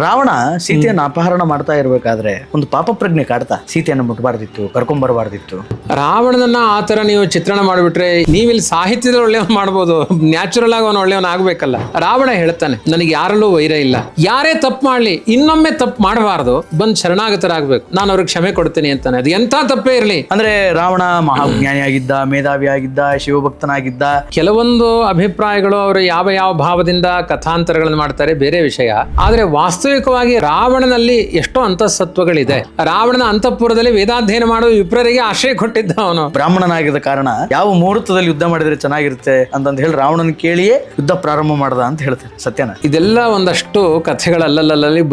ರಾವಣ ಸೀತೆಯನ್ನು ಅಪಹರಣ ಮಾಡ್ತಾ ಇರ್ಬೇಕಾದ್ರೆ ಒಂದು ಪಾಪ ಪ್ರಜ್ಞೆ ಕಾಡ್ತಾ ಸೀತೆಯನ್ನು ಮುಟ್ಬಾರ್ದಿತ್ತು, ಕರ್ಕೊಂಬರಬಾರ್ದಿತ್ತು. ರಾವಣನನ್ನ ಆ ಥರ ನೀವು ಚಿತ್ರಣ ಮಾಡಿಬಿಟ್ರೆ ನೀವಿಲ್ಲಿ ಸಾಹಿತ್ಯದ ಒಳ್ಳೆಯವನ್ ಮಾಡ್ಬೋದು, ನ್ಯಾಚುರಲ್ ಆಗಿ ಅವನು ಒಳ್ಳೆಯವನ್ ಆಗ್ಬೇಕಲ್ಲ. ರಾವಣ ಹೇಳ್ತಾನೆ, ನನಗೆ ಯಾರಲ್ಲೂ ವೈರ ಇಲ್ಲ, ಯಾರೇ ತಪ್ಪು ಮಾಡ್ಲಿ ಇನ್ನೊಮ್ಮೆ ತಪ್ಪು ಮಾಡಬಾರ್ದು, ಬಂದ್ ಶರಣಾಗತರಾಗ್ಬೇಕು, ನಾನು ಅವ್ರಿಗೆ ಕ್ಷಮೆ ಕೊಡ್ತೀನಿ ಅಂತಾನೆ. ಅದು ಎಂಥ ತಪ್ಪೇ ಇರಲಿ. ಅಂದ್ರೆ ರಾವಣ ಮಹಾಜ್ಞಾನಿಯಾಗಿದ್ದ, ಮೇಧಾವಿಯಾಗಿದ್ದ, ಶಿವಭಕ್ತನಾಗಿದ್ದ. ಕೆಲವೊಂದು ಅಭಿಪ್ರಾಯಗಳು ಅವರು ಯಾವ ಯಾವ ಭಾವದಿಂದ ಕಥಾಂತರಗಳನ್ನು ಮಾಡ್ತಾರೆ ಬೇರೆ ವಿಷಯ. ಆದ್ರೆ ವಾಸ್ತವಿಕವಾಗಿ ರಾವಣನಲ್ಲಿ ಎಷ್ಟೋ ಅಂತಃಸತ್ವಗಳಿದೆ. ರಾವಣನ ಅಂತಃಪುರದಲ್ಲಿ ವೇದಾಧ್ಯಯನ ಮಾಡುವ ವಿಪ್ರರಿಗೆ ಆಶ್ರಯ ಕೊಟ್ಟಿದ್ದ ಅವನು. ಬ್ರಾಹ್ಮಣನಾಗಿದ್ದ ಕಾರಣ ಯಾವ ಮುಹೂರ್ತದಲ್ಲಿ ಯುದ್ಧ ಮಾಡಿದ್ರೆ ಚೆನ್ನಾಗಿರುತ್ತೆ ಅಂತಂದು ಹೇಳಿ ರಾವಣನ ಕೇಳಿಯೇ ಯುದ್ಧ ಪ್ರಾರಂಭ ಮಾಡ್ದ ಅಂತ ಹೇಳ್ತಾರೆ. ಸತ್ಯನ? ಇದೆಲ್ಲ ಒಂದಷ್ಟು ಕಥೆಗಳಲ್ಲಲ್ಲಿ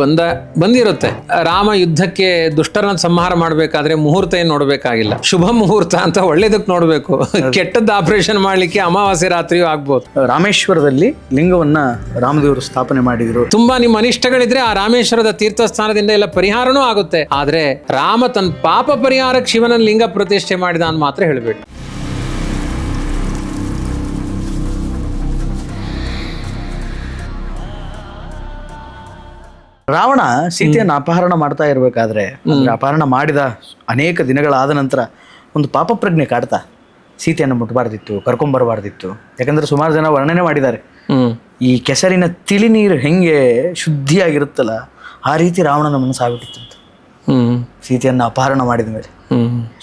ಬಂದಿರುತ್ತೆ. ರಾಮ ಯುದ್ಧಕ್ಕೆ ದುಷ್ಟರನ್ನ ಸಂಹಾರ ಮಾಡ್ಬೇಕಾದ್ರೆ ಮುಹೂರ್ತ ಏನ್ ನೋಡ್ಬೇಕಾಗಿಲ್ಲ, ಶುಭ ಮುಹೂರ್ತ ಅಂತ ಒಳ್ಳೇದಕ್ಕೆ ನೋಡ್ಬೇಕು. ಕೆಟ್ಟದ್ದು ಆಪರೇಷನ್ ಮಾಡ್ಲಿಕ್ಕೆ ಅಮಾವಾಸ್ಯೆ ರಾತ್ರಿಯೂ ಆಗ್ಬೋದು. ರಾಮೇಶ್ವರದಲ್ಲಿ ಲಿಂಗವನ್ನ ರಾಮದೇವರು ಸ್ಥಾಪನೆ ಮಾಡಿದ್ರು. ತುಂಬಾ ನಿಮ್ಮ ಅನಿಷ್ಟಗಳಿದ್ರೆ ಆ ರಾಮೇಶ್ವರದ ತೀರ್ಥಸ್ಥಾನದಿಂದ ಎಲ್ಲ ಪರಿಹಾರನೂ ಆಗುತ್ತೆ. ಆದ್ರೆ ರಾಮ ತನ್ನ ಪಾಪ ಪರಿಹಾರಕ್ಕೆ ಶಿವನ ಲಿಂಗ ಪ್ರತಿಷ್ಠೆ ಮಾಡಿದ ಅಂತ ಮಾತ್ರ ಹೇಳ್ಬೇಡಿ. ರಾವಣ ಸೀತೆಯನ್ನು ಅಪಹರಣ ಮಾಡ್ತಾ ಇರ್ಬೇಕಾದ್ರೆ, ಅಪಹರಣ ಮಾಡಿದ ಅನೇಕ ದಿನಗಳಾದ ನಂತರ ಒಂದು ಪಾಪ ಪ್ರಜ್ಞೆ ಕಾಡ್ತಾ ಸೀತೆಯನ್ನು ಮುಟ್ಬಾರ್ದಿತ್ತು, ಕರ್ಕೊಂಬರಬಾರ್ದಿತ್ತು. ಯಾಕಂದ್ರೆ ಸುಮಾರು ಜನ ವರ್ಣನೆ ಮಾಡಿದ್ದಾರೆ, ಈ ಕೆಸರಿನ ತಿಳಿ ನೀರು ಹೆಂಗೆ ಶುದ್ಧಿಯಾಗಿರುತ್ತಲ್ಲ ಆ ರೀತಿ ರಾವಣನ ಮನಸ್ಸಾಗ್ಬಿಟ್ಟಿತ್ತು ಸೀತೆಯನ್ನು ಅಪಹರಣ ಮಾಡಿದ ಮೇಲೆ.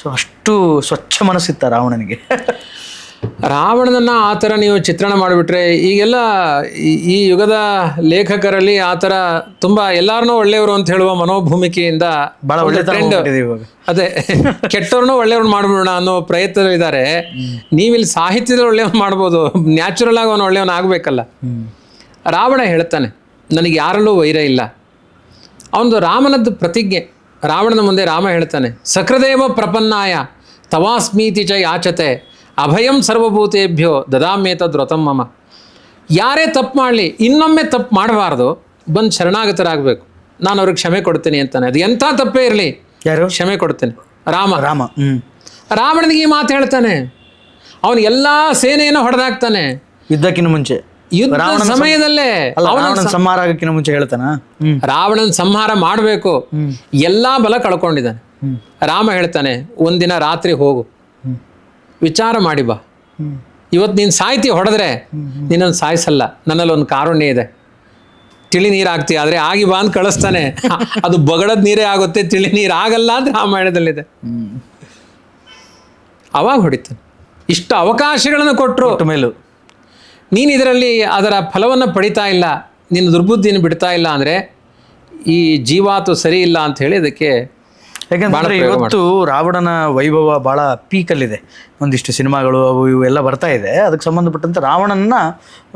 ಸೊ ಅಷ್ಟು ಸ್ವಚ್ಛ ಮನಸ್ಸಿತ್ತ ರಾವಣನಿಗೆ. ರಾವಣನನ್ನ ಆ ಥರ ನೀವು ಚಿತ್ರಣ ಮಾಡಿಬಿಟ್ರೆ ಈಗೆಲ್ಲ ಈ ಯುಗದ ಲೇಖಕರಲ್ಲಿ ಆ ಥರ ತುಂಬಾ ಎಲ್ಲಾರನ್ನೂ ಒಳ್ಳೆಯವರು ಅಂತ ಹೇಳುವ ಮನೋಭೂಮಿಕೆಯಿಂದ ಬಹಳ ಒಳ್ಳೆ ಟ್ರೆಂಡ್. ಅದೇ ಕೆಟ್ಟವ್ರನ್ನೂ ಒಳ್ಳೆಯವ್ರನ್ನ ಮಾಡ್ಬಿಡೋಣ ಅನ್ನೋ ಪ್ರಯತ್ನದಲ್ಲಿದ್ದಾರೆ. ನೀವಿಲ್ಲಿ ಸಾಹಿತ್ಯದ ಒಳ್ಳೆಯವನ್ ಮಾಡ್ಬೋದು, ನ್ಯಾಚುರಲ್ ಆಗಿ ಅವನು ಒಳ್ಳೆಯವನ್ ಆಗ್ಬೇಕಲ್ಲ. ರಾವಣ ಹೇಳ್ತಾನೆ, ನನಗೆ ಯಾರಲ್ಲೂ ವೈರ ಇಲ್ಲ. ಅವನದು ರಾಮನದ್ದು ಪ್ರತಿಜ್ಞೆ. ರಾವಣನ ಮುಂದೆ ರಾಮ ಹೇಳ್ತಾನೆ, ಸಕೃದೇವ ಪ್ರಪನ್ನಾಯ ತವಾಸ್ಮೀತಿ ಚ ಯಾಚತೆ ಅಭಯಂ ಸರ್ವಭೂತೇಭ್ಯೋ ದದಾಮ್ಯೇತದ್ ವ್ರತಂ ಮಮ. ಯಾರೇ ತಪ್ಪು ಮಾಡಲಿ ಇನ್ನೊಮ್ಮೆ ತಪ್ಪು ಮಾಡಬಾರ್ದು, ಬಂದು ಶರಣಾಗತರಾಗಬೇಕು, ನಾನು ಅವ್ರಿಗೆ ಕ್ಷಮೆ ಕೊಡ್ತೀನಿ ಅಂತಾನೆ. ಅದು ಎಂಥ ತಪ್ಪೇ ಇರಲಿ, ಯಾರು ಕ್ಷಮೆ ಕೊಡ್ತೇನೆ. ರಾಮ ರಾವಣನಿಗೆ ಈ ಮಾತು ಹೇಳ್ತಾನೆ. ಅವನು ಎಲ್ಲಾ ಸೇನೆಯನ್ನು ಹೊಡೆದಾಕ್ತಾನೆ ಯುದ್ಧಕ್ಕಿಂತ ಮುಂಚೆ, ಯುದ್ಧ ಸಮಯದಲ್ಲೇ. ಸಂಹಾರ ಆಗಕ್ಕಿಂತ ಮುಂಚೆ ಹೇಳ್ತಾನ, ರಾವಣನ ಸಂಹಾರ ಮಾಡಬೇಕು, ಎಲ್ಲಾ ಬಲ ಕಳ್ಕೊಂಡಿದ್ದಾನೆ. ರಾಮ ಹೇಳ್ತಾನೆ, ಒಂದಿನ ರಾತ್ರಿ ಹೋಗು, ವಿಚಾರ ಮಾಡಿ ಬಾ. ಇವತ್ತು ನೀನು ಸಾಯ್ತಿ ಹೊಡೆದ್ರೆ ನಿನ್ನನ್ನು ಸಾಯಿಸಲ್ಲ, ನನ್ನಲ್ಲಿ ಒಂದು ಕಾರುಣ್ಯ ಇದೆ, ತಿಳಿ ನೀರು ಹಾಕ್ತೀಯ, ಆದರೆ ಆಗಿ ಬಾ ಅಂತ ಕಳಿಸ್ತಾನೆ. ಅದು ಬಗಡದ ನೀರೇ ಆಗುತ್ತೆ, ತಿಳಿ ನೀರು ಆಗಲ್ಲ ಅಂತ ರಾಮಾಯಣದಲ್ಲಿದೆ. ಅವಾಗ ಹೊಡಿತಾನೆ. ಇಷ್ಟು ಅವಕಾಶಗಳನ್ನು ಕೊಟ್ಟರು ಮೇಲೂ ನೀನು ಇದರಲ್ಲಿ ಅದರ ಫಲವನ್ನು ಪಡಿತಾ ಇಲ್ಲ, ನಿನ್ನ ದುರ್ಬುದ್ಧಿಯನ್ನು ಬಿಡ್ತಾ ಇಲ್ಲ ಅಂದರೆ ಈ ಜೀವಾತು ಸರಿ ಇಲ್ಲ ಅಂತ ಹೇಳಿ ಅದಕ್ಕೆ. ಯಾಕಂದ್ರೆ ಇವತ್ತು ರಾವಣನ ವೈಭವ ಬಹಳ ಪೀಕಲ್ಲಿದೆ. ಒಂದಿಷ್ಟು ಸಿನಿಮಾಗಳು ಅವು ಇವು ಎಲ್ಲ ಬರ್ತಾ ಇದೆ, ಅದಕ್ಕೆ ಸಂಬಂಧಪಟ್ಟಂತೆ ರಾವಣನ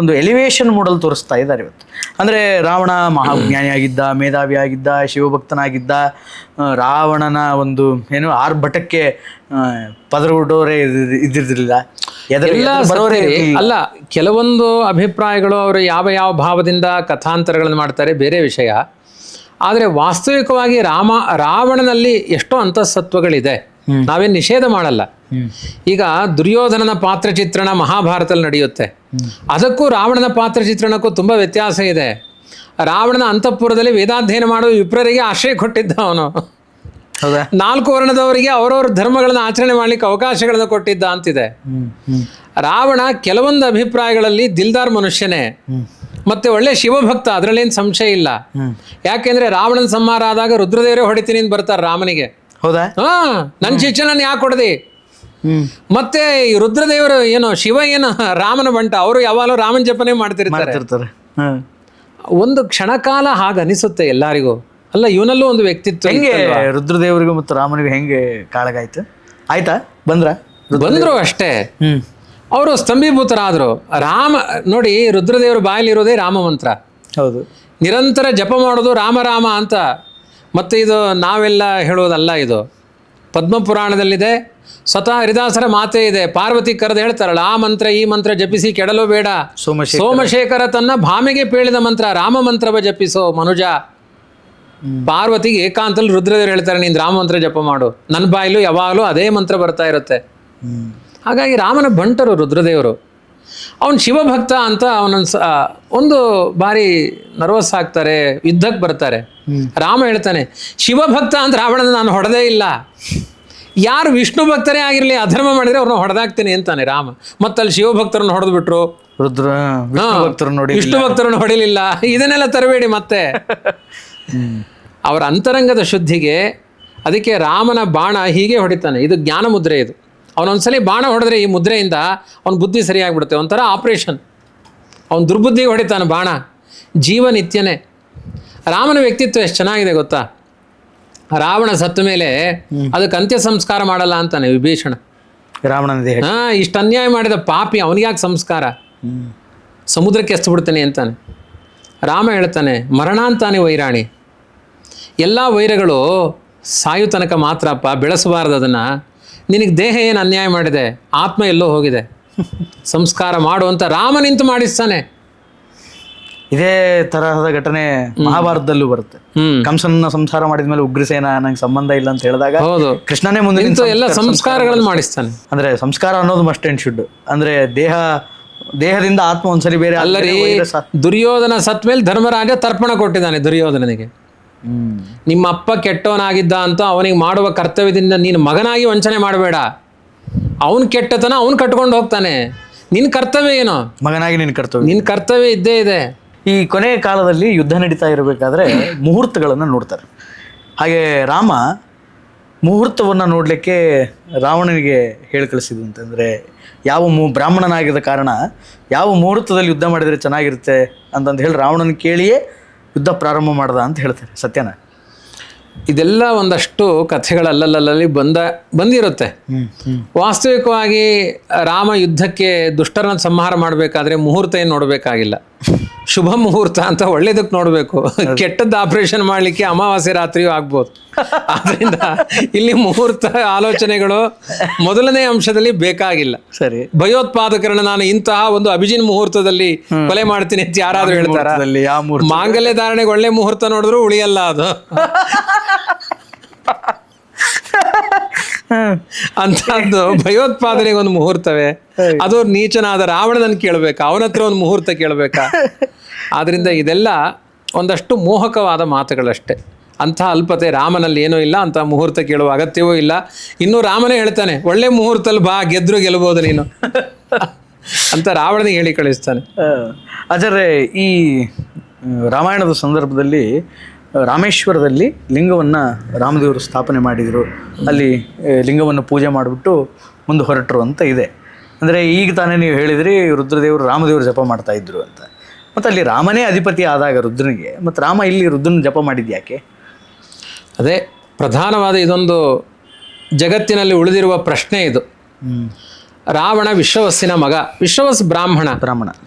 ಒಂದು ಎಲಿವೇಶನ್ ಮೂಡಲ್ ತೋರಿಸ್ತಾ ಇದ್ದಾರೆ ಇವತ್ತು. ಅಂದರೆ ರಾವಣ ಮಹಾಜ್ಞಾನಿಯಾಗಿದ್ದ, ಮೇಧಾವಿಯಾಗಿದ್ದ, ಶಿವಭಕ್ತನಾಗಿದ್ದ. ರಾವಣನ ಒಂದು ಏನು ಆರ್ಭಟಕ್ಕೆ ಪದರುಡೋರೇ ಇದ್ದಿರಲಿಲ್ಲ, ಬರೋರೇ ಅಲ್ಲ. ಕೆಲವೊಂದು ಅಭಿಪ್ರಾಯಗಳು ಅವರು ಯಾವ ಯಾವ ಭಾವದಿಂದ ಕಥಾಂತರಗಳನ್ನು ಮಾಡ್ತಾರೆ ಬೇರೆ ವಿಷಯ. ಆದರೆ ವಾಸ್ತವಿಕವಾಗಿ ರಾವಣನಲ್ಲಿ ಎಷ್ಟೋ ಅಂತಃಸತ್ವಗಳಿದೆ, ನಾವೇನು ನಿಷೇಧ ಮಾಡಲ್ಲ. ಈಗ ದುರ್ಯೋಧನನ ಪಾತ್ರ ಚಿತ್ರಣ ಮಹಾಭಾರತದಲ್ಲಿ ನಡೆಯುತ್ತೆ, ಅದಕ್ಕೂ ರಾವಣನ ಪಾತ್ರ ಚಿತ್ರಣಕ್ಕೂ ತುಂಬ ವ್ಯತ್ಯಾಸ ಇದೆ. ರಾವಣನ ಅಂತಃಪುರದಲ್ಲಿ ವೇದಾಧ್ಯಯನ ಮಾಡುವ ವಿಪ್ರರಿಗೆ ಆಶ್ರಯ ಕೊಟ್ಟಿದ್ದ ಅವನು. 4 ವರ್ಣದವರಿಗೆ ಅವರವ್ರ ಧರ್ಮಗಳನ್ನು ಆಚರಣೆ ಮಾಡ್ಲಿಕ್ಕೆ ಅವಕಾಶಗಳನ್ನು ಕೊಟ್ಟಿದ್ದ ಅಂತಿದೆ. ರಾವಣ ಕೆಲವೊಂದು ಅಭಿಪ್ರಾಯಗಳಲ್ಲಿ ದಿಲ್ದಾರ್ ಮನುಷ್ಯನೇ, ಮತ್ತೆ ಒಳ್ಳೆ ಶಿವಭಕ್ತ, ಅದರಲ್ಲೇನು ಸಂಶಯ ಇಲ್ಲ. ಯಾಕೆಂದ್ರೆ ರಾವಣನ ಸಂಹಾರ ಆದಾಗ ರುದ್ರದೇವರೇ ಹೊಡಿತೀನಿ ಅಂತ ಬರ್ತಾರೆ ರಾಮನಿಗೆ. ಹೌದಾ? ನನ್ನ ಶಿಷ್ಯನನ್ನು ಯಾಕೆ ಹೊಡೆದಿ? ಮತ್ತೆ ಈ ರುದ್ರದೇವರು ಏನು ಶಿವ ಏನು ರಾಮನ ಬಂಟ, ಅವರು ಯಾವಾಗಲೂ ರಾಮನ ಜಪನೆ ಮಾಡ್ತಿರ್ತಾರೆ. ಒಂದು ಕ್ಷಣಕಾಲ ಹಾಗೆ ಅನಿಸುತ್ತೆ ಎಲ್ಲರಿಗೂ. ಅಲ್ಲ, ಇವನಲ್ಲೂ ಒಂದು ವ್ಯಕ್ತಿತ್ವ. ಹೆಂಗೆ ರುದ್ರದೇವರಿಗೂ ಮತ್ತು ರಾಮನಿಗೂ ಹೆಂಗೆ ಕಾಳಗಾಯ್ತು? ಆಯ್ತಾ? ಬಂದ್ರು ಅಷ್ಟೇ. ಅವರು ಸ್ತಂಭೀಭೂತರಾದರು. ರಾಮ ನೋಡಿ, ರುದ್ರದೇವರು ಬಾಯಲ್ಲಿರೋದೇ ರಾಮ ಮಂತ್ರ. ಹೌದು, ನಿರಂತರ ಜಪ ಮಾಡೋದು ರಾಮ ರಾಮ ಅಂತ. ಮತ್ತು ಇದು ನಾವೆಲ್ಲ ಹೇಳೋದಲ್ಲ, ಇದು ಪದ್ಮಪುರಾಣದಲ್ಲಿದೆ. ಸ್ವತಃ ಹರಿದಾಸರ ಮಾತೇ ಇದೆ. ಪಾರ್ವತಿ ಕರೆದು ಹೇಳ್ತಾರಲ್ಲ, ಆ ಮಂತ್ರ ಈ ಮಂತ್ರ ಜಪಿಸಿ ಕೆಡಲು ಬೇಡ. ಸೋಮಶೇಖರ ತನ್ನ ಭಾಮೆಗೆ ಪೇಳಿದ ಮಂತ್ರ ರಾಮ ಮಂತ್ರವ ಜಪಿಸೋ ಮನುಜ. ಪಾರ್ವತಿಗೆ ಏಕಾಂತಲ್ಲಿ ರುದ್ರದೇವರು ಹೇಳ್ತಾರೆ, ನೀನು ರಾಮ ಮಂತ್ರ ಜಪ ಮಾಡು. ನನ್ನ ಬಾಯಲ್ಲೂ ಯಾವಾಗಲೂ ಅದೇ ಮಂತ್ರ ಬರ್ತಾ ಇರುತ್ತೆ. ಹಾಗಾಗಿ ರಾಮನ ಬಂಟರು ರುದ್ರದೇವರು. ಅವನು ಶಿವಭಕ್ತ ಅಂತ ಅವನೊಂದು ಒಂದು ಬಾರಿ ನರ್ವಸ್ ಆಗ್ತಾರೆ, ಯುದ್ಧಕ್ಕೆ ಬರ್ತಾರೆ. ರಾಮ ಹೇಳ್ತಾನೆ, ಶಿವಭಕ್ತ ಅಂತ ರಾವಣನ ನಾನು ಹೊಡೆದೇ ಇಲ್ಲ, ಯಾರು ವಿಷ್ಣು ಭಕ್ತರೇ ಆಗಿರಲಿ ಅಧರ್ಮ ಮಾಡಿದರೆ ಅವ್ರನ್ನ ಹೊಡೆದಾಕ್ತೀನಿ ಅಂತಾನೆ ರಾಮ. ಮತ್ತಲ್ಲಿ ಶಿವಭಕ್ತರನ್ನು ಹೊಡೆದು ಬಿಟ್ರು, ರುದ್ರ ವಿಷ್ಣು ಭಕ್ತರನ್ನು ಹೊಡಿಲಿಲ್ಲ. ಇದನ್ನೆಲ್ಲ ತರಬೇಡಿ ಮತ್ತೆ. ಅವರ ಅಂತರಂಗದ ಶುದ್ಧಿಗೆ ಅದಕ್ಕೆ ರಾಮನ ಬಾಣ ಹೀಗೆ ಹೊಡಿತಾನೆ. ಇದು ಜ್ಞಾನ ಮುದ್ರೆ. ಇದು ಅವನೊಂದ್ಸಲಿ ಬಾಣ ಹೊಡೆದ್ರೆ ಈ ಮುದ್ರೆಯಿಂದ ಅವನ ಬುದ್ಧಿ ಸರಿಯಾಗಿಬಿಡುತ್ತೆ. ಒಂಥರ ಆಪ್ರೇಷನ್. ಅವನು ದುರ್ಬುದ್ಧಿಗೆ ಹೊಡಿತಾನೆ ಬಾಣ. ಜೀವನಿತ್ಯನೇ. ರಾಮನ ವ್ಯಕ್ತಿತ್ವ ಎಷ್ಟು ಚೆನ್ನಾಗಿದೆ ಗೊತ್ತಾ? ರಾವಣ ಸತ್ತ ಮೇಲೆ ಅದಕ್ಕೆ ಅಂತ್ಯ ಸಂಸ್ಕಾರ ಮಾಡಲ್ಲ ಅಂತಾನೆ ವಿಭೀಷಣ. ರಾವಣನ ದೇಹ ಇಷ್ಟು ಅನ್ಯಾಯ ಮಾಡಿದ ಪಾಪಿ ಅವನಿಗ್ಯಾಕೆ ಸಂಸ್ಕಾರ, ಸಮುದ್ರಕ್ಕೆ ಎಸ್ತು ಬಿಡ್ತಾನೆ ಅಂತಾನೆ. ರಾಮ ಹೇಳ್ತಾನೆ, ಮರಣಾಂತಾನೆ ವೈರಾಣಿ. ಎಲ್ಲ ವೈರಗಳು ಸಾಯು ತನಕ ಮಾತ್ರಪ್ಪ, ಬೆಳೆಸಬಾರ್ದು ಅದನ್ನು. ನಿನಗೆ ದೇಹ ಏನು ಅನ್ಯಾಯ ಮಾಡಿದೆ, ಆತ್ಮ ಎಲ್ಲೋ ಹೋಗಿದೆ, ಸಂಸ್ಕಾರ ಮಾಡು ಅಂತ ರಾಮ ನಿಂತು ಮಾಡಿಸ್ತಾನೆ. ಇದೇ ತರಹದ ಘಟನೆ ಮಹಾಭಾರತದಲ್ಲೂ ಬರುತ್ತೆ. ಕಂಸನ ಸಂಸಾರ ಮಾಡಿದ ಮೇಲೆ ಉಗ್ರಸೇನ ನಂಗೆ ಸಂಬಂಧ ಇಲ್ಲ ಅಂತ ಹೇಳಿದಾಗ ಹೌದು, ಕೃಷ್ಣನೇ ಮುಂದೆ ಎಲ್ಲ ಸಂಸ್ಕಾರಗಳನ್ನು ಮಾಡಿಸ್ತಾನೆ. ಅಂದ್ರೆ ಸಂಸ್ಕಾರ ಅನ್ನೋದು ಮಸ್ಟ್ ಅಂಡ್ ಶುಡ್. ಅಂದ್ರೆ ದೇಹದಿಂದ ಆತ್ಮ ಒಂದ್ಸರಿ ಬೇರೆ ಅಲ್ಲರಿ. ದುರ್ಯೋಧನ ಸತ್ ಮೇಲೆ ಧರ್ಮರಾಜ ತರ್ಪಣ ಕೊಟ್ಟಿದ್ದಾನೆ ದುರ್ಯೋಧನನಿಗೆ. ನಿಮ್ಮ ಅಪ್ಪ ಕೆಟ್ಟವನಾಗಿದ್ದ ಅಂತ ಅವನಿಗೆ ಮಾಡುವ ಕರ್ತವ್ಯದಿಂದ ನೀನು ಮಗನಾಗಿ ವಂಚನೆ ಮಾಡಬೇಡ. ಅವನು ಕೆಟ್ಟತನ ಅವನು ಕಟ್ಕೊಂಡು ಹೋಗ್ತಾನೆ. ನಿನ್ನ ಕರ್ತವ್ಯ ಏನು? ಮಗನಾಗಿ ನಿನ್ನ ಕರ್ತವ್ಯ ಇದ್ದೇ ಇದೆ. ಈ ಕೊನೆಯ ಕಾಲದಲ್ಲಿ ಯುದ್ಧ ನಡೀತಾ ಇರಬೇಕಾದ್ರೆ ಮುಹೂರ್ತಗಳನ್ನು ನೋಡ್ತಾರೆ. ಹಾಗೆ ರಾಮ ಮುಹೂರ್ತವನ್ನು ನೋಡಲಿಕ್ಕೆ ರಾವಣನಿಗೆ ಹೇಳಿ ಕಳಿಸಿದ್ದು ಅಂತಂದರೆ, ಯಾವ ಬ್ರಾಹ್ಮಣನಾಗಿದ್ದ ಕಾರಣ ಯಾವ ಮುಹೂರ್ತದಲ್ಲಿ ಯುದ್ಧ ಮಾಡಿದರೆ ಚೆನ್ನಾಗಿರುತ್ತೆ ಅಂತಂದು ಹೇಳಿ ರಾವಣನ ಕೇಳಿಯೇ ಯುದ್ಧ ಪ್ರಾರಂಭ ಮಾಡ್ದ ಅಂತ ಹೇಳ್ತಾರೆ. ಸತ್ಯನ? ಇದೆಲ್ಲ ಒಂದಷ್ಟು ಕಥೆಗಳಲ್ಲಲ್ಲಿ ಬಂದಿರುತ್ತೆ. ವಾಸ್ತವಿಕವಾಗಿ ರಾಮ ಯುದ್ಧಕ್ಕೆ ದುಷ್ಟರನ್ನ ಸಂಹಾರ ಮಾಡಬೇಕಾದ್ರೆ ಮುಹೂರ್ತ ಏನು ನೋಡಬೇಕಾಗಿಲ್ಲ. ಶುಭ ಮುಹೂರ್ತ ಅಂತ ಒಳ್ಳೇದಕ್ಕೆ ನೋಡಬೇಕು. ಕೆಟ್ಟದ್ದು ಆಪರೇಷನ್ ಮಾಡಲಿಕ್ಕೆ ಅಮಾವಾಸ್ಯೆ ರಾತ್ರಿಯೂ ಆಗ್ಬೋದು. ಆದ್ದರಿಂದ ಇಲ್ಲಿ ಮುಹೂರ್ತ ಆಲೋಚನೆಗಳು ಮೊದಲನೇ ಅಂಶದಲ್ಲಿ ಬೇಕಾಗಿಲ್ಲ. ಸರಿ, ಭಯೋತ್ಪಾದಕರನ್ನ ನಾನು ಇಂತಹ ಒಂದು ಅಭಿಜಿನ್ ಮುಹೂರ್ತದಲ್ಲಿ ಕೊಲೆ ಮಾಡ್ತೀನಿ ಅಂತ ಯಾರಾದ್ರೂ ಹೇಳ್ತಾರ? ಮಾಂಗಲ್ಯ ಧಾರಣೆಗೆ ಒಳ್ಳೆ ಮುಹೂರ್ತ ನೋಡಿದ್ರು ಉಳಿಯಲ್ಲ ಅದು. ಅಂತದ್ದು ಭಯೋತ್ಪಾದನೆಗೆ ಒಂದು ಮುಹೂರ್ತವೇ? ಅದು ನೀಚನಾದ ರಾವಣನನ್ನು ಕೇಳಬೇಕಾ? ಅವನ ಹತ್ರ ಒಂದು ಮುಹೂರ್ತ ಕೇಳಬೇಕಾ? ಆದ್ರಿಂದ ಇದೆಲ್ಲ ಒಂದಷ್ಟು ಮೋಹಕವಾದ ಮಾತುಗಳಷ್ಟೇ. ಅಂಥ ಅಲ್ಪತೆ ರಾಮನಲ್ಲಿ ಏನೂ ಇಲ್ಲ. ಅಂಥ ಮುಹೂರ್ತ ಕೇಳುವ ಅಗತ್ಯವೂ ಇಲ್ಲ. ಇನ್ನೂ ರಾಮನೇ ಹೇಳ್ತಾನೆ, ಒಳ್ಳೆ ಮುಹೂರ್ತಲ್ಲಿ ಬಾ, ಗೆದ್ರು ಗೆಲ್ಬೋದು ನೀನು ಅಂತ ರಾವಣನಿಗೆ ಹೇಳಿ ಕಳಿಸ್ತಾನೆ. ಆದರೆ ಈ ರಾಮಾಯಣದ ಸಂದರ್ಭದಲ್ಲಿ ರಾಮೇಶ್ವರದಲ್ಲಿ ಲಿಂಗವನ್ನು ರಾಮದೇವರು ಸ್ಥಾಪನೆ ಮಾಡಿದರು. ಅಲ್ಲಿ ಲಿಂಗವನ್ನು ಪೂಜೆ ಮಾಡಿಬಿಟ್ಟು ಮುಂದೆ ಹೊರಟರು ಅಂತ ಇದೆ. ಅಂದರೆ ಈಗ ತಾನೇ ನೀವು ಹೇಳಿದ್ರಿ ರುದ್ರದೇವರು ರಾಮದೇವರು ಜಪ ಮಾಡ್ತಾ ಇದ್ರು ಅಂತ. ಮತ್ತು ಅಲ್ಲಿ ರಾಮನೇ ಅಧಿಪತಿ ಆದಾಗ ರುದ್ರನಿಗೆ, ಮತ್ತು ರಾಮ ಇಲ್ಲಿ ರುದ್ರನ ಜಪ ಮಾಡಿದ್ದು ಯಾಕೆ? ಅದೇ ಪ್ರಧಾನವಾದ ಇದೊಂದು ಜಗತ್ತಿನಲ್ಲಿ ಉಳಿದಿರುವ ಪ್ರಶ್ನೆ ಇದು. ರಾವಣ ವಿಶ್ವವಸ್ಸಿನ ಮಗ. ವಿಶ್ವವಸ್ ಬ್ರಾಹ್ಮಣ.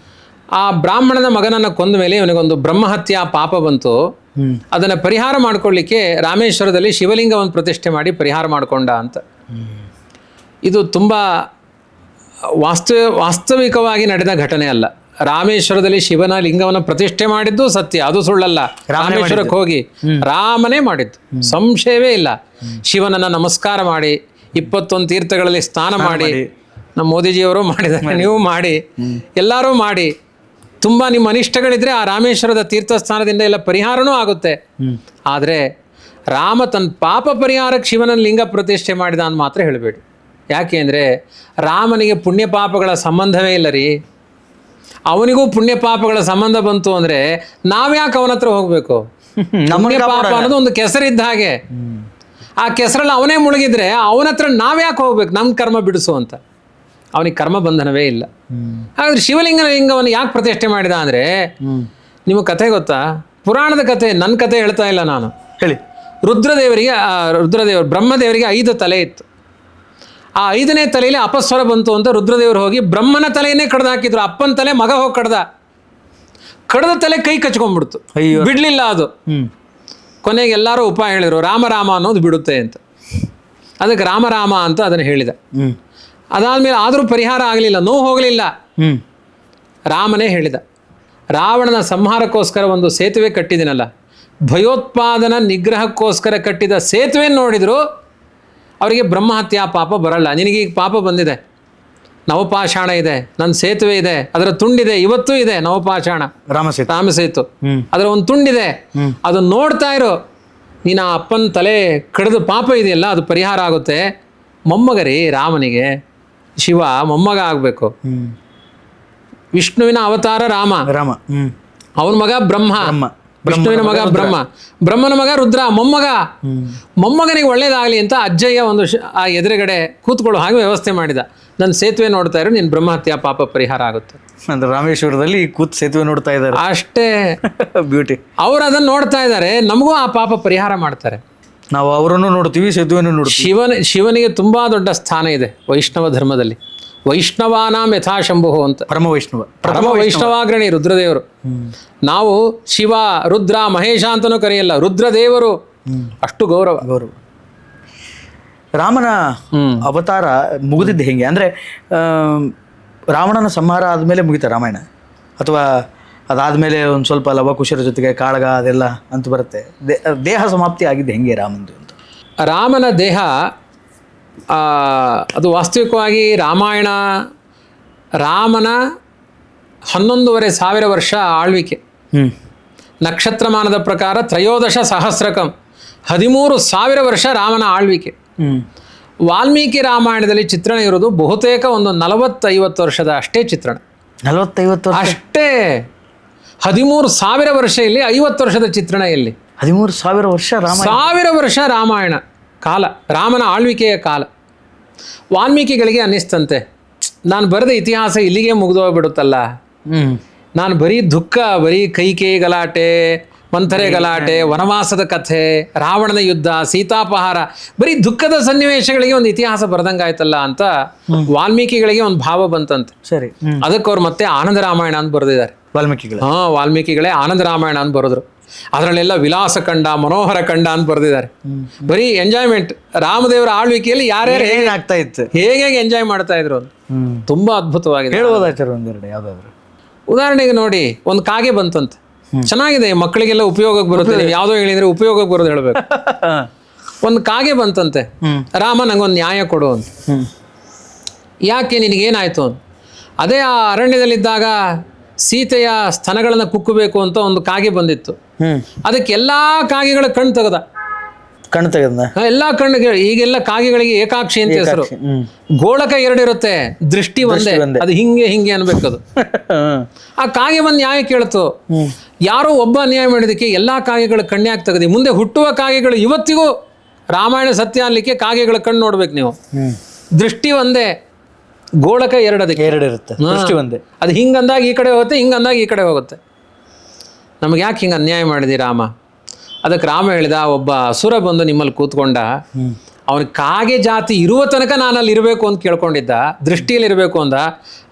ಆ ಬ್ರಾಹ್ಮಣನ ಮಗನನ್ನು ಕೊಂದ ಮೇಲೆ ಇವನಿಗೊಂದು ಬ್ರಹ್ಮಹತ್ಯಾ ಪಾಪ ಬಂತು. ಅದನ್ನು ಪರಿಹಾರ ಮಾಡ್ಕೊಳ್ಳಿಕ್ಕೆ ರಾಮೇಶ್ವರದಲ್ಲಿ ಶಿವಲಿಂಗವನ್ನು ಪ್ರತಿಷ್ಠೆ ಮಾಡಿ ಪರಿಹಾರ ಮಾಡಿಕೊಂಡ ಅಂತ. ಇದು ತುಂಬ ವಾಸ್ತವಿಕವಾಗಿ ನಡೆದ ಘಟನೆ ಅಲ್ಲ. ರಾಮೇಶ್ವರದಲ್ಲಿ ಶಿವನ ಲಿಂಗವನ್ನು ಪ್ರತಿಷ್ಠೆ ಮಾಡಿದ್ದು ಸತ್ಯ, ಅದು ಸುಳ್ಳಲ್ಲ. ರಾಮೇಶ್ವರಕ್ಕೆ ಹೋಗಿ ರಾಮನೇ ಮಾಡಿದ್ದು, ಸಂಶಯವೇ ಇಲ್ಲ. ಶಿವನನ್ನು ನಮಸ್ಕಾರ ಮಾಡಿ 21 ತೀರ್ಥಗಳಲ್ಲಿ ಸ್ನಾನ ಮಾಡಿ, ನಮ್ಮ ಮೋದಿಜಿಯವರು ಮಾಡಿದ್ದಾರೆ, ನೀವು ಮಾಡಿ, ಎಲ್ಲರೂ ಮಾಡಿ, ತುಂಬ ನಿಮ್ಮ ಅನಿಷ್ಟಗಳಿದ್ರೆ ಆ ರಾಮೇಶ್ವರದ ತೀರ್ಥಸ್ಥಾನದಿಂದ ಎಲ್ಲ ಪರಿಹಾರನೂ ಆಗುತ್ತೆ. ಆದರೆ ರಾಮ ತನ್ನ ಪಾಪ ಪರಿಹಾರಕ್ಕೆ ಶಿವನ ಲಿಂಗ ಪ್ರತಿಷ್ಠೆ ಮಾಡಿದ ಅಂತ ಮಾತ್ರ ಹೇಳಬೇಡಿ. ಯಾಕೆ ಅಂದರೆ ರಾಮನಿಗೆ ಪುಣ್ಯ ಪಾಪಗಳ ಸಂಬಂಧವೇ ಇಲ್ಲ ರೀ. ಅವನಿಗೂ ಪುಣ್ಯ ಪಾಪಗಳ ಸಂಬಂಧ ಬಂತು ಅಂದರೆ ನಾವ್ಯಾಕೆ ಅವನ ಹತ್ರ ಹೋಗಬೇಕು? ಪುಣ್ಯ ಪಾಪ ಅನ್ನೋದು ಒಂದು ಕೆಸರಿದ್ದ ಹಾಗೆ. ಆ ಕೆಸರಲ್ಲಿ ಅವನೇ ಮುಳುಗಿದ್ರೆ ಅವನ ಹತ್ರ ನಾವ್ಯಾಕೆ ಹೋಗ್ಬೇಕು? ನಮ್ಮ ಕರ್ಮ ಬಿಡಿಸು ಅಂತ. ಅವನಿಗೆ ಕರ್ಮ ಬಂಧನವೇ ಇಲ್ಲ. ಹಾಗಾದ್ರೆ ಲಿಂಗವನ್ನು ಯಾಕೆ ಪ್ರತಿಷ್ಠೆ ಮಾಡಿದ ಅಂದರೆ, ನಿಮಗೆ ಕಥೆ ಗೊತ್ತಾ? ಪುರಾಣದ ಕಥೆ, ನನ್ನ ಕಥೆ ಹೇಳ್ತಾ ಇಲ್ಲ ನಾನು. ಹೇಳಿ. ರುದ್ರದೇವರು ಬ್ರಹ್ಮದೇವರಿಗೆ 5 ತಲೆ ಇತ್ತು. ಆ 5ನೇ ತಲೆಯಲ್ಲಿ ಅಪಸ್ವರ ಬಂತು ಅಂತ ರುದ್ರದೇವರು ಹೋಗಿ ಬ್ರಹ್ಮನ ತಲೆಯನ್ನೇ ಕಡ್ದು ಹಾಕಿದ್ರು. ಅಪ್ಪನ ತಲೆ ಮಗ ಹೋಗಿ ಕಡ್ದ ತಲೆ ಕೈ ಕಚ್ಕೊಂಡ್ಬಿಡ್ತು, ಬಿಡ್ಲಿಲ್ಲ ಅದು. ಕೊನೆಗೆ ಎಲ್ಲರೂ ಉಪಾಯ ಹೇಳಿದ್ರು, ರಾಮ ಅನ್ನೋದು ಬಿಡುತ್ತೆ ಅಂತ. ಅದಕ್ಕೆ ರಾಮ ಅಂತ ಅದನ್ನು ಹೇಳಿದ. ಅದಾದ್ಮೇಲೆ ಆದರೂ ಪರಿಹಾರ ಆಗಲಿಲ್ಲ, ನೋವು ಹೋಗಲಿಲ್ಲ. ರಾಮನೇ ಹೇಳಿದ, ರಾವಣನ ಸಂಹಾರಕ್ಕೋಸ್ಕರ ಒಂದು ಸೇತುವೆ ಕಟ್ಟಿದಿನಲ್ಲ, ಭಯೋತ್ಪಾದನ ನಿಗ್ರಹಕ್ಕೋಸ್ಕರ ಕಟ್ಟಿದ ಸೇತುವೆ ನೋಡಿದ್ರು ಅವರಿಗೆ ಬ್ರಹ್ಮಹತ್ಯಾ ಪಾಪ ಬರಲ್ಲ. ನಿನಗೀಗ ಪಾಪ ಬಂದಿದೆ, ನವಪಾಷಾಣ ಇದೆ, ನನ್ನ ಸೇತುವೆ ಇದೆ, ಅದರ ತುಂಡಿದೆ, ಇವತ್ತೂ ಇದೆ ನವಪಾಷಾಣ ರಾಮಸೇತು. ರಾಮಸೇತು. ಅದರ ಒಂದು ತುಂಡಿದೆ, ಅದು ನೋಡ್ತಾ ಇರೋ. ನೀನು ಆ ಅಪ್ಪನ ತಲೆ ಕಡಿದು ಪಾಪ ಇದೆಯಲ್ಲ, ಅದು ಪರಿಹಾರ ಆಗುತ್ತೆ. ಮೊಮ್ಮಗ ರೀ ರಾಮನಿಗೆ, ಶಿವ ಮೊಮ್ಮಗ ಆಗಬೇಕು. ವಿಷ್ಣುವಿನ ಅವತಾರ ರಾಮ, ರಾಮ. ಅವನ ಮಗ ಬ್ರಹ್ಮ, ವಿಷ್ಣುವಿನ ಮಗ ಬ್ರಹ್ಮ, ಬ್ರಹ್ಮನ ಮಗ ರುದ್ರ, ಮೊಮ್ಮಗನಿಗೆ ಒಳ್ಳೇದಾಗಲಿ ಅಂತ ಅಜ್ಜಯ್ಯ ಒಂದು ಆ ಎದುರುಗಡೆ ಕೂತ್ಕೊಳ್ಳೋ ಹಾಗೆ ವ್ಯವಸ್ಥೆ ಮಾಡಿದ. ನನ್ನ ಸೇತುವೆ ನೋಡ್ತಾ ಇರೋ, ನಿನ್ನ ಬ್ರಹ್ಮಹತ್ಯಾ ಪಾಪ ಪರಿಹಾರ ಆಗುತ್ತೆ. ಅಂದ್ರೆ ರಾಮೇಶ್ವರದಲ್ಲಿ ಕೂತ್ ಸೇತುವೆ ನೋಡ್ತಾ ಇದ್ದಾರೆ ಅಷ್ಟೇ. ಬ್ಯೂಟಿ. ಅವ್ರು ಅದನ್ನು ನೋಡ್ತಾ ಇದ್ದಾರೆ, ನಮಗೂ ಆ ಪಾಪ ಪರಿಹಾರ ಮಾಡ್ತಾರೆ. ನಾವು ಅವರನ್ನು ನೋಡ್ತೀವಿ, ಸೇತುವೆಯನ್ನು ನೋಡ್ತೀವಿ. ಶಿವನಿಗೆ ತುಂಬಾ ದೊಡ್ಡ ಸ್ಥಾನ ಇದೆ ವೈಷ್ಣವ ಧರ್ಮದಲ್ಲಿ. ವೈಷ್ಣವಾನಾಂ ಯಥಾಶಂಭು ಅಂತ. ಪರಮ ವೈಷ್ಣವಾಗ್ರಣಿ ರುದ್ರದೇವರು. ನಾವು ಶಿವ, ರುದ್ರ, ಮಹೇಶ ಅಂತನೂ ಕರೆಯಲ್ಲ, ರುದ್ರದೇವರು. ಅಷ್ಟು ಗೌರವ. ರಾಮನ ಅವತಾರ ಮುಗಿದಿದ್ದು ಹೆಂಗೆ ಅಂದ್ರೆ ರಾವಣನ ಸಂಹಾರ ಆದಮೇಲೆ ಮುಗಿತಾ ರಾಮಾಯಣ, ಅಥವಾ ಅದಾದಮೇಲೆ ಒಂದು ಸ್ವಲ್ಪ ಲವಕುಶರ ಜೊತೆಗೆ ಕಾಳಗ ಅದೆಲ್ಲ ಅಂತ ಬರುತ್ತೆ? ದೇಹ ಸಮಾಪ್ತಿ ಆಗಿದ್ದು ಹೆಂಗೆ ರಾಮಂದು ಅಂತ? ರಾಮನ ದೇಹ ಅದು ವಾಸ್ತವಿಕವಾಗಿ ರಾಮನ 11,500 ವರ್ಷ ಆಳ್ವಿಕೆ. ನಕ್ಷತ್ರಮಾನದ ಪ್ರಕಾರ 13 ಸಹಸ್ರಕಂ, 13,000 ವರ್ಷ ರಾಮನ ಆಳ್ವಿಕೆ. ವಾಲ್ಮೀಕಿ ರಾಮಾಯಣದಲ್ಲಿ ಚಿತ್ರಣ ಇರೋದು ಬಹುತೇಕ ಒಂದು 40-50 ವರ್ಷದ ಅಷ್ಟೇ ಚಿತ್ರಣ. 40-50 ಅಷ್ಟೇ. 13,000 ವರ್ಷ ಇಲ್ಲಿ, 50 ವರ್ಷದ ಚಿತ್ರಣ ಇಲ್ಲಿ. 13,000 ವರ್ಷ 1000 ವರ್ಷ ರಾಮಾಯಣ ಕಾಲ, ರಾಮನ ಆಳ್ವಿಕೆಯ ಕಾಲ. ವಾಲ್ಮೀಕಿಗಳಿಗೆ ಅನ್ನಿಸ್ತಂತೆ, ನಾನು ಬರೆದ ಇತಿಹಾಸ ಇಲ್ಲಿಗೆ ಮುಗಿದೋಗ್ಬಿಡುತ್ತಲ್ಲ, ನಾನು ಬರೀ ದುಃಖ, ಬರೀ ಕೈಕೇಯಿ ಗಲಾಟೆ, ಮಂಥರೆ ಗಲಾಟೆ, ವನವಾಸದ ಕಥೆ, ರಾವಣನ ಯುದ್ಧ, ಸೀತಾಪಹಾರ, ಬರೀ ದುಃಖದ ಸನ್ನಿವೇಶಗಳಿಗೆ ಒಂದು ಇತಿಹಾಸ ಬರ್ದಂಗಾಯ್ತಲ್ಲ ಅಂತ ವಾಲ್ಮೀಕಿಗಳಿಗೆ ಒಂದು ಭಾವ ಬಂತಂತೆ. ಸರಿ. ಅದಕ್ಕೆ ಅವ್ರು ಮತ್ತೆ ಆನಂದ ರಾಮಾಯಣ ಅಂತ ಬರೆದಿದ್ದಾರೆ. ವಾಲ್ಮೀಕಿಗಳೇ ಆನಂದ ರಾಮಾಯಣ ಅಂತ ಬರೆದ್ರು. ಅದರಲ್ಲೆಲ್ಲ ವಿಲಾಸ ಕಂಡ, ಮನೋಹರ ಕಂಡ ಅಂತ ಬರೆದಿದ್ದಾರೆ. ಬರೀ ಎಂಜಾಯ್ಮೆಂಟ್. ರಾಮದೇವರ ಆಳ್ವಿಕೆಯಲ್ಲಿ ಯಾರ್ಯಾರು ಹೇಗೆ ಆಗ್ತಾ ಇತ್ತು, ಹೇಗೆ ಎಂಜಾಯ್ ಮಾಡ್ತಾ ಇದ್ರು ಅಂತ ತುಂಬಾ ಅದ್ಭುತವಾಗಿದೆ. ಹೇಳ್ಬೋದಾಚಾರ ಒಂದೆರಡು ಯಾವ್ದಾದ್ರು ಉದಾಹರಣೆಗೆ ನೋಡಿ, ಒಂದು ಕಾಗೆ ಬಂತಂತೆ, ಚೆನ್ನಾಗಿದೆ, ಮಕ್ಕಳಿಗೆಲ್ಲ ಉಪಯೋಗಕ್ಕೆ ಬರುತ್ತೆ. ನೀವು ಯಾವುದೋ ಹೇಳಿದ್ರೆ ಉಪಯೋಗಕ್ಕೆ ಬರೋದು ಹೇಳ್ಬೇಕು. ಒಂದು ಕಾಗೆ ಬಂತಂತೆ, ರಾಮ ನಂಗೊಂದು ನ್ಯಾಯ ಕೊಡು ಅಂತ. ಯಾಕೆ, ನಿನಗೇನಾಯ್ತು ಅಂತ. ಅದೇ ಆ ಅರಣ್ಯದಲ್ಲಿದ್ದಾಗ ಸೀತೆಯ ಸ್ತನಗಳನ್ನು ಕುಕ್ಕಬೇಕು ಅಂತ ಒಂದು ಕಾಗೆ ಬಂದಿತ್ತು. ಅದಕ್ಕೆ ಎಲ್ಲಾ ಕಾಗೆಗಳ ಕಣ್ಣು ತೆಗೆದ. ಎಲ್ಲಾ ಕಣ್ಣಿಗೆ, ಈಗೆಲ್ಲ ಕಾಗೆಗಳಿಗೆ ಏಕಾಕ್ಷಿ ಅಂತ ಹೆಸರು. ಗೋಳಕ 2 ಇರುತ್ತೆ, ದೃಷ್ಟಿ ಒಂದೇ. ಅದು ಹಿಂಗೆ ಅನ್ಬೇಕದು. ಆ ಕಾಗೆ ಬಂದು ನ್ಯಾಯ ಕೇಳ್ತು. ಯಾರೋ ಒಬ್ಬ ಅನ್ಯಾಯ ಮಾಡಿದಕ್ಕೆ ಎಲ್ಲಾ ಕಾಗೆಗಳ ಕಣ್ಣ್ಯಾಕೆ ತೆಗೆದಿ. ಮುಂದೆ ಹುಟ್ಟುವ ಕಾಗೆಗಳು ಇವತ್ತಿಗೂ ರಾಮಾಯಣ ಸತ್ಯ ಅನ್ಲಿಕ್ಕೆ ಕಾಗೆಗಳ ಕಣ್ಣು ನೋಡ್ಬೇಕು ನೀವು. ದೃಷ್ಟಿ ಒಂದೇ, ಗೋಳಕ 2 ಅದಕ್ಕೆ 2 ಇರುತ್ತೆ, ದೃಷ್ಟಿ ಒಂದೇ. ಅದು ಹಿಂಗಂದಾಗ ಈ ಕಡೆ ಹೋಗುತ್ತೆ, ಹಿಂಗಂದಾಗ ಈ ಕಡೆ ಹೋಗುತ್ತೆ. ನಮಗೆ ಯಾಕೆ ಹಿಂಗೆ ಅನ್ಯಾಯ ಮಾಡಿದಿ ರಾಮ? ಅದಕ್ಕೆ ರಾಮ ಹೇಳಿದ, ಒಬ್ಬ ಅಸುರ ಬಂದು ನಿಮ್ಮಲ್ಲಿ ಕೂತ್ಕೊಂಡ, ಅವನಿಗೆ ಕಾಗೆ ಜಾತಿ ಇರುವ ತನಕ ನಾನು ಅಲ್ಲಿ ಇರಬೇಕು ಅಂತ ಕೇಳ್ಕೊಂಡಿದ್ದ, ದೃಷ್ಟಿಯಲ್ಲಿ ಇರಬೇಕು ಅಂದ.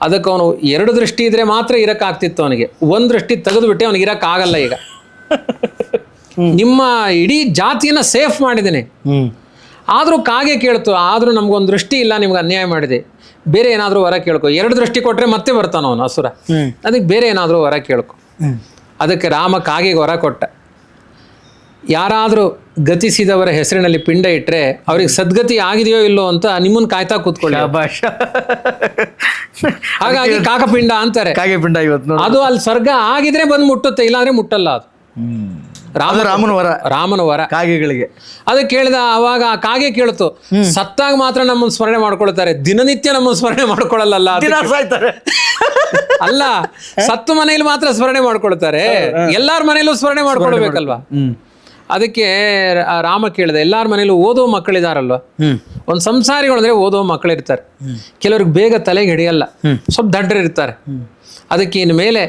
ಅದಕ್ಕೆ ಅವನು 2 ದೃಷ್ಟಿ ಇದ್ರೆ ಮಾತ್ರ ಇರಕ್ಕಾಗ್ತಿತ್ತು ಅವನಿಗೆ. 1 ದೃಷ್ಟಿ ತೆಗೆದುಬಿಟ್ಟೆ, ಅವನಿಗೆ ಇರಕ್ಕಾಗಲ್ಲ ಈಗ. ನಿಮ್ಮ ಇಡೀ ಜಾತಿಯನ್ನ ಸೇಫ್ ಮಾಡಿದ್ದೇನೆ. ಆದರೂ ಕಾಗೆ ಕೇಳ್ತು, ಆದರೂ ನಮ್ಗೊಂದು ದೃಷ್ಟಿ ಇಲ್ಲ, ನಿಮ್ಗೆ ಅನ್ಯಾಯ ಮಾಡಿದೆ, ಬೇರೆ ಏನಾದರೂ ವರ ಕೇಳ್ಕೊ. 2 ದೃಷ್ಟಿ ಕೊಟ್ಟರೆ ಮತ್ತೆ ಬರ್ತಾನ ಅವನು ಅಸುರ. ಅದಕ್ಕೆ ಬೇರೆ ಏನಾದರೂ ವರ ಕೇಳ್ಕೊ. ಅದಕ್ಕೆ ರಾಮ ಕಾಗೆಗೆ ವರ ಕೊಟ್ಟ. ಯಾರಾದರೂ ಗತಿಸಿದವರ ಹೆಸರಿನಲ್ಲಿ ಪಿಂಡ ಇಟ್ಟರೆ ಅವ್ರಿಗೆ ಸದ್ಗತಿ ಆಗಿದೆಯೋ ಇಲ್ಲೋ ಅಂತ ನಿಮ್ಮನ್ನು ಕಾಯ್ತಾ ಕೂತ್ಕೊಳ್ಳಿ. ಹಾಗಾಗಿ ಕಾಕಪಿಂಡ ಅಂತಾರೆ. ಅದು ಅಲ್ಲಿ ಸ್ವರ್ಗ ಆಗಿದ್ರೆ ಬಂದು ಮುಟ್ಟುತ್ತೆ, ಇಲ್ಲಾಂದ್ರೆ ಮುಟ್ಟಲ್ಲ. ಅದು ರಾಮನ ವರ ಕಾಗೆಗಳಿಗೆ. ಅದಕ್ಕೆ ಕೇಳಿದ. ಅವಾಗ ಆ ಕಾಗೆ ಕೇಳ್ತು, ಸತ್ತಾಗ ಮಾತ್ರ ನಮ್ಮನ್ನು ಸ್ಮರಣೆ ಮಾಡ್ಕೊಳ್ತಾರೆ, ದಿನನಿತ್ಯ ನಮ್ಮನ್ನು ಸ್ಮರಣೆ ಮಾಡ್ಕೊಳ್ಳಲ್ಲ. ಅಲ್ಲ, ಸತ್ತು ಮನೆಯಲ್ಲಿ ಮಾತ್ರ ಸ್ಮರಣೆ ಮಾಡ್ಕೊಳ್ತಾರೆ, ಎಲ್ಲಾರ ಮನೆಯಲ್ಲೂ ಸ್ಮರಣೆ ಮಾಡ್ಕೊಳ್ಬೇಕಲ್ವಾ? ಅದಕ್ಕೆ ರಾಮ ಕೇಳಿದ, ಎಲ್ಲಾರ ಮನೇಲೂ ಓದೋ ಮಕ್ಕಳಿದಾರಲ್ವ, ಒಂದು ಸಂಸಾರಿಗಳು ಅಂದ್ರೆ ಓದೋ ಮಕ್ಕಳಿರ್ತಾರೆ, ಕೆಲವ್ರಿಗೆ ಬೇಗ ತಲೆಗೆ ಹಿಡಿಯಲ್ಲ, ಸ್ವಲ್ಪ ದಡ್ಡರಿರ್ತಾರೆ. ಅದಕ್ಕೆ ಇನ್ನು ಮೇಲೆ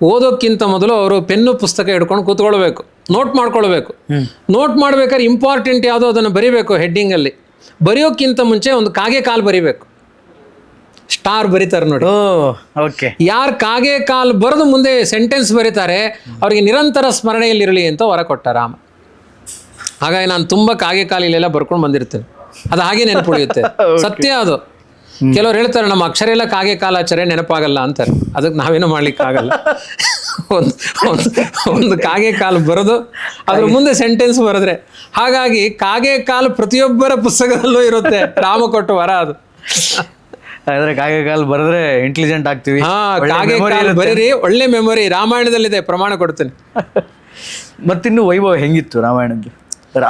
ಓದೋಕ್ಕಿಂತ ಮೊದಲು ಅವರು ಪೆನ್ನು ಪುಸ್ತಕ ಹಿಡ್ಕೊಂಡು ಕೂತ್ಕೊಳ್ಬೇಕು, ನೋಟ್ ಮಾಡ್ಕೊಳ್ಬೇಕು. ನೋಟ್ ಮಾಡ್ಬೇಕಾದ್ರೆ ಇಂಪಾರ್ಟೆಂಟ್ ಯಾವುದೋ ಅದನ್ನು ಬರಿಬೇಕು ಹೆಡ್ಡಿಂಗಲ್ಲಿ. ಬರೆಯೋಕ್ಕಿಂತ ಮುಂಚೆ ಒಂದು ಕಾಗೆ ಕಾಲು ಬರಿಬೇಕು, ಸ್ಟಾರ್ ಬರೀತಾರೆ ನೋಡಿ. ಯಾರು ಕಾಗೆ ಕಾಲು ಬರೆದು ಮುಂದೆ ಸೆಂಟೆನ್ಸ್ ಬರೀತಾರೆ ಅವ್ರಿಗೆ ನಿರಂತರ ಸ್ಮರಣೆಯಲ್ಲಿರಲಿ ಅಂತ ವರ ಕೊಟ್ಟ ರಾಮ. ಹಾಗಾಗಿ ನಾನು ತುಂಬ ಕಾಗೆ ಕಾಲಿಲೆಲ್ಲ ಬರ್ಕೊಂಡು ಬಂದಿರ್ತೇನೆ, ಅದು ಹಾಗೆ ನೆನಪುಳಿಯುತ್ತೆ. ಸತ್ಯ ಅದು. ಕೆಲವ್ರು ಹೇಳ್ತಾರೆ ನಮ್ಮ ಅಕ್ಷರ ಎಲ್ಲ ಕಾಗೆ ಕಾಲಾಚರೆ ನೆನಪಾಗಲ್ಲ ಅಂತಾರೆ. ಅದಕ್ಕೆ ನಾವೇನೋ ಮಾಡ್ಲಿಕ್ಕಾಗಲ್ಲ. ಒಂದು ಕಾಗೆ ಕಾಲು ಬರೋದು ಅದ್ರ ಮುಂದೆ ಸೆಂಟೆನ್ಸ್ ಬರೆದ್ರೆ. ಹಾಗಾಗಿ ಕಾಗೆ ಕಾಲು ಪ್ರತಿಯೊಬ್ಬರ ಪುಸ್ತಕದಲ್ಲೂ ಇರುತ್ತೆ. ರಾಮ ಕೊಟ್ಟು ವರ ಅದು. ಹಾಗಾದ್ರೆ ಕಾಗೆ ಕಾಲ್ ಬರೆದ್ರೆ ಇಂಟೆಲಿಜೆಂಟ್ ಆಗ್ತೀವಿ. ಹಾ, ಒಳ್ಳೆ ಕಾಗೆ memory ಕಾಲ್ ಇರುತ್ತೆ. ಬರೀರಿ, ಒಳ್ಳೆ ಮೆಮೊರಿ ರಾಮಾಯಣದಲ್ಲಿದೆ, ಪ್ರಮಾಣ ಕೊಡ್ತೇನೆ. ಮತ್ತಿನ್ನು ವೈಭವ ಹೆಂಗಿತ್ತು ರಾಮಾಯಣದ್ದು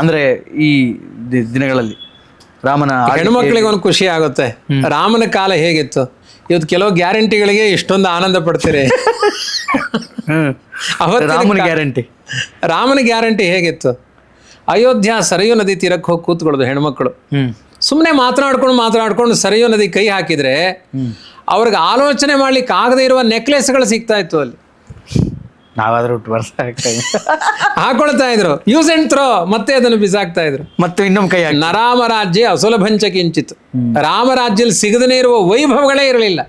ಅಂದ್ರೆ ಈ ದಿನಗಳಲ್ಲಿ? ರಾಮನ ಹೆಣ್ಮಕ್ಳಿಗೆ ಒಂದು ಖುಷಿ ಆಗುತ್ತೆ, ರಾಮನ ಕಾಲ ಹೇಗಿತ್ತು. ಇವತ್ತು ಕೆಲವು ಗ್ಯಾರಂಟಿಗಳಿಗೆ ಇಷ್ಟೊಂದು ಆನಂದ ಪಡ್ತೀರಿ. ರಾಮನ ಗ್ಯಾರಂಟಿ, ರಾಮನ ಗ್ಯಾರಂಟಿ ಹೇಗಿತ್ತು? ಅಯೋಧ್ಯ ಸರಯೂ ನದಿ ತೀರಕ್ಕೆ ಹೋಗಿ ಕೂತ್ಕೊಳ್ಳೋದು ಹೆಣ್ಮಕ್ಳು. ಸುಮ್ಮನೆ ಮಾತನಾಡ್ಕೊಂಡು ಸರಯೂ ನದಿ ಕೈ ಹಾಕಿದ್ರೆ ಅವ್ರಿಗೆ ಆಲೋಚನೆ ಮಾಡ್ಲಿಕ್ಕೆ ಆಗದೆ ಇರುವ ನೆಕ್ಲೆಸ್ಗಳು ಸಿಗ್ತಾ ಇತ್ತು ಅಲ್ಲಿ. ನಾವಾದ್ರೂ ಹುಟ್ಟು ವರ್ಷ ಹಾಕೊಳ್ತಾ ಇದ್ರು, ಯೂಸ್ ಅಂಡ್ ಥ್ರೋ, ಮತ್ತೆ ಅದನ್ನು ಬಿಸಾಕ್ತಾ ಇದ್ರು. ಮತ್ತೆ ಇನ್ನೊಂದು ಕೈ ಹಾಕಿ. ನರಾಮ ರಾಜ್ಯ ಅಸುಲಭಂಚ ಕಿಂಚಿತ್. ರಾಮರಾಜ್ಯದಲ್ಲಿ ಸಿಗದೇ ಇರುವ ವೈಭವಗಳೇ ಇರಲಿಲ್ಲ.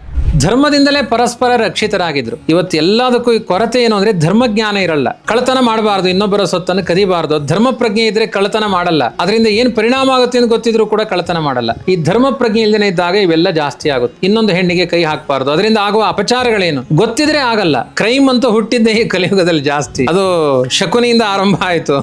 ಧರ್ಮದಿಂದಲೇ ಪರಸ್ಪರ ರಕ್ಷಿತರಾಗಿದ್ರು. ಇವತ್ತು ಎಲ್ಲದಕ್ಕೂ ಈ ಕೊರತೆ ಏನು ಅಂದ್ರೆ ಧರ್ಮಜ್ಞಾನ ಇರಲ್ಲ. ಕಳ್ಳತನ ಮಾಡಬಾರ್ದು, ಇನ್ನೊಬ್ಬರ ಸೊತ್ತನ್ನು ಕದಿಬಾರ್ದು. ಧರ್ಮ ಪ್ರಜ್ಞೆ ಇದ್ರೆ ಕಳ್ಳತನ ಮಾಡಲ್ಲ. ಅದರಿಂದ ಏನ್ ಪರಿಣಾಮ ಆಗುತ್ತೆ ಅಂತ ಗೊತ್ತಿದ್ರು ಕೂಡ ಕಳ್ಳತನ ಮಾಡಲ್ಲ. ಈ ಧರ್ಮ ಪ್ರಜ್ಞೆ ಇಲ್ಲದೇ ಇದ್ದಾಗ ಇವೆಲ್ಲ ಜಾಸ್ತಿ ಆಗುತ್ತೆ. ಇನ್ನೊಂದು ಹೆಣ್ಣಿಗೆ ಕೈ ಹಾಕಬಾರ್ದು, ಅದರಿಂದ ಆಗುವ ಅಪಚಾರಗಳೇನು ಗೊತ್ತಿದ್ರೆ ಆಗಲ್ಲ. ಕ್ರೈಮ್ ಅಂತ ಹುಟ್ಟಿದ್ದೇ ಈ ಕಲಿಯುಗದಲ್ಲಿ ಜಾಸ್ತಿ. ಅದು ಶಕುನಿಯಿಂದ ಆರಂಭ ಆಯ್ತು.